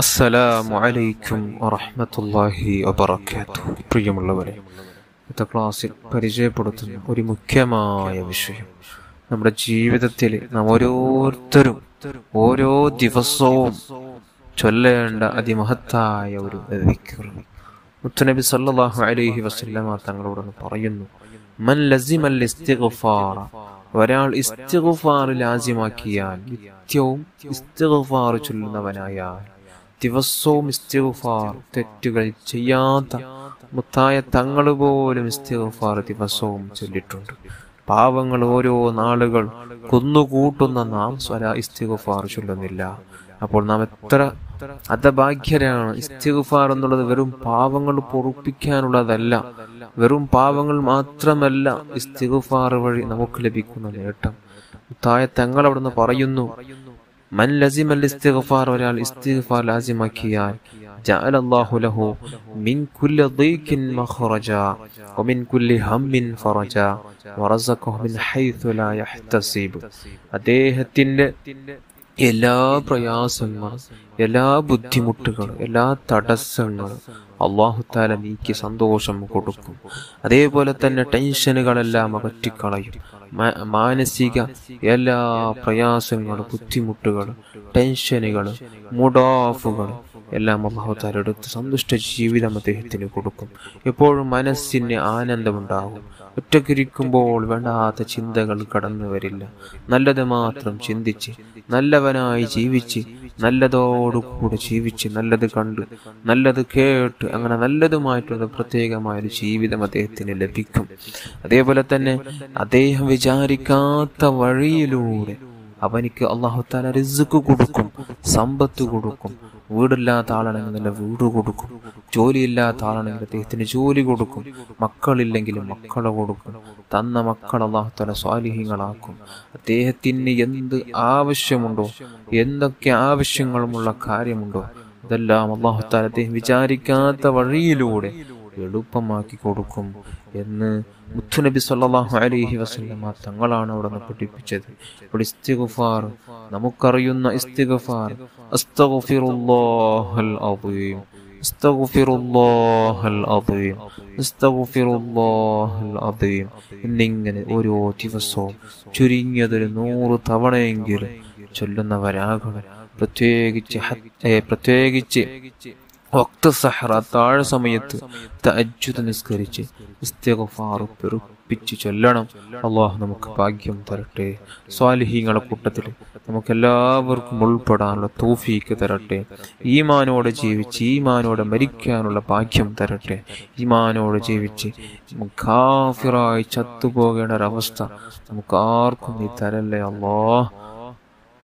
അസ്സലാമു അലൈക്കും വറഹ്മത്തുള്ളാഹി വബറകാതുഹു. പ്രിയമുള്ളവരെ, ഇന്നത്തെ ക്ലാസ്സിൽ പരിചയപ്പെടുത്തുന്ന ഒരു മുഖ്യമായ വിഷയം, നമ്മുടെ ജീവിതത്തിൽ നാം ഓരോരുത്തരും ഓരോ ദിവസവും ചൊല്ലേണ്ട അതിമഹത്തായ ഒരു ദിക്ർ. മുത്തുനബി സല്ലല്ലാഹു അലൈഹി വസല്ലമ തങ്ങളോട് പറയുന്നു, മൻ ലസിമൽ ഇസ്തിഗ്ഫാറ, ഒരാൾ ഇസ്തിഗ്ഫാർ ലാസിമാക്കിയാൽ, നിത്യവും ഇസ്തിഗ്ഫാർ ചൊല്ലുന്നവനായാൽ, ദിവസവും ഇസ്തിഗ്ഫാർ, തെറ്റുകൾ ചെയ്യാത്ത മുത്തായ തങ്ങൾ പോലും ഇസ്തിഗ്ഫാർ ദിവസവും ചൊല്ലിട്ടുണ്ട്. പാവങ്ങൾ ഓരോ നാളുകൾ കുന്നുകൂട്ടുന്ന നാം ഇസ്തിഗ്ഫാർ ചൊല്ലുന്നില്ല. അപ്പോൾ നാം എത്ര ഹതഭാഗ്യരാണ്. ഇസ്തിഗ്ഫാർ എന്നുള്ളത് വെറും പാവങ്ങൾ പൊറുപ്പിക്കാനുള്ളതല്ല, വെറും പാവങ്ങൾ മാത്രമല്ല ഇസ്തിഗ്ഫാർ വഴി നമുക്ക് ലഭിക്കുന്ന നേട്ടം. മുത്തായ തങ്ങൾ അവിടുന്ന് പറയുന്നു, മൻ ലസിമൽ ഇസ്തിഗ്ഫാർ, ഒരാൾ ഇസ്തിഗ്ഫാർ ലാസിമാക്കിയാൽ, ജഅലല്ലാഹു ലഹു മിൻ കുല്ലി ദീഖിൻ മഖ്റജ വമിൻ കുല്ലി ഹമ്മിൻ ഫറജ വറസഖഹു മിൻ ഹൈഥു ലാ യഹ്തസിബ്. അദ്ദേഹത്തിന്റെ എല്ലാ പ്രയാസങ്ങളും, എല്ലാ ബുദ്ധിമുട്ടുകളും, എല്ലാ തടസ്സങ്ങളും അല്ലാഹു തആല നീക്കി സന്തോഷം കൊടുക്കും. അതേപോലെ തന്നെ ടെൻഷനുകളെല്ലാം അകറ്റിക്കളയും. മാനസിക എല്ലാ പ്രയാസങ്ങളും, ബുദ്ധിമുട്ടുകളും, ടെൻഷനുകളും, മുഡാഫുകളും എല്ലാം അല്ലാഹു തആല എടുത്ത് സന്തുഷ്ട ജീവിതം അദ്ദേഹത്തിന് കൊടുക്കും. എപ്പോഴും മനസ്സിന് ആനന്ദമുണ്ടാകും. ഒറ്റക്കിരിക്കുമ്പോൾ വേണ്ടാത്ത ചിന്തകൾ കടന്നു വരില്ല. നല്ലത് മാത്രം ചിന്തിച്ച്, നല്ലവനായി ജീവിച്ച്, നല്ലതോടുകൂടെ ജീവിച്ച്, നല്ലത് കണ്ട്, നല്ലത് കേട്ട്, അങ്ങനെ നല്ലതുമായിട്ടുള്ള പ്രത്യേകമായൊരു ജീവിതം അദ്ദേഹത്തിന് ലഭിക്കും. അതേപോലെ തന്നെ അദ്ദേഹം വിചാരിക്കാത്ത വഴിയിലൂടെ അവനിക്ക് അല്ലാഹു തആല റിസ്ക് കൊടുക്കും, സമ്പത്ത് കൊടുക്കും. വീടില്ലാത്ത ആളാണെങ്കിൽ നല്ല വീട് കൊടുക്കും, ജോലിയില്ലാത്ത ആളാണെങ്കിൽ അദ്ദേഹത്തിന് ജോലി കൊടുക്കും, മക്കളില്ലെങ്കിലും മക്കളെ കൊടുക്കും. തന്ന മക്കൾ അല്ലാഹു തആല സ്വാലിഹീങ്ങളാക്കും. അദ്ദേഹത്തിന് എന്ത് ആവശ്യമുണ്ടോ, എന്തൊക്കെ ആവശ്യങ്ങളുമുള്ള കാര്യമുണ്ടോ, ഇതെല്ലാം അല്ലാഹു തആല അദ്ദേഹം വിചാരിക്കാത്ത വഴിയിലൂടെ എളുപ്പമാക്കി കൊടുക്കും എന്ന് മുത്തുനബി സല്ലല്ലാഹു അലൈഹി വസല്ലമ തങ്ങളാണ് അവിടെ നിന്ന് പഠിപ്പിച്ചത്. ഇപ്പോൾ ഇസ്തിഗ്ഫാർ, നമുക്കറിയുന്ന ഇസ്തിഗ്ഫാർ, അസ്തഗ്ഫിറുല്ലാഹൽ അസീം, അസ്തഗ്ഫിറുല്ലാഹൽ അസീം, അസ്തഗ്ഫിറുല്ലാഹൽ അസീം എന്നിങ്ങനെ ഓരോ ദിവസവും ചുരുങ്ങിയതൊരു 100 തവണയെങ്കിലും ചൊല്ലുന്നവരാകണം. പ്രത്യേകിച്ച് വഖ്ത് സഹർ, താഴ സമയത്ത് തഹജ്ജുദ് നിസ്കരിച്ച് ഇസ്തിഗ്ഫാർ പെരുപ്പിച്ച് ചൊല്ലണം. അല്ലാഹു നമുക്ക് ഭാഗ്യം തരട്ടെ. സ്വാലിഹീങ്ങളുടെ കൂട്ടത്തിൽ നമുക്കെല്ലാവർക്കും ഉൾപ്പെടാനുള്ള തൗഫീക്ക് തരട്ടെ. ഈമാനോടെ ജീവിച്ച് ഈമാനോടെ മരിക്കാനുള്ള ഭാഗ്യം തരട്ടെ. ഈമാനോടെ ജീവിച്ച് കാഫിറായി ചത്തുപോകേണ്ട ഒരവസ്ഥ നമുക്ക് ആർക്കും നീ തരല്ലേ അല്ലാഹ്.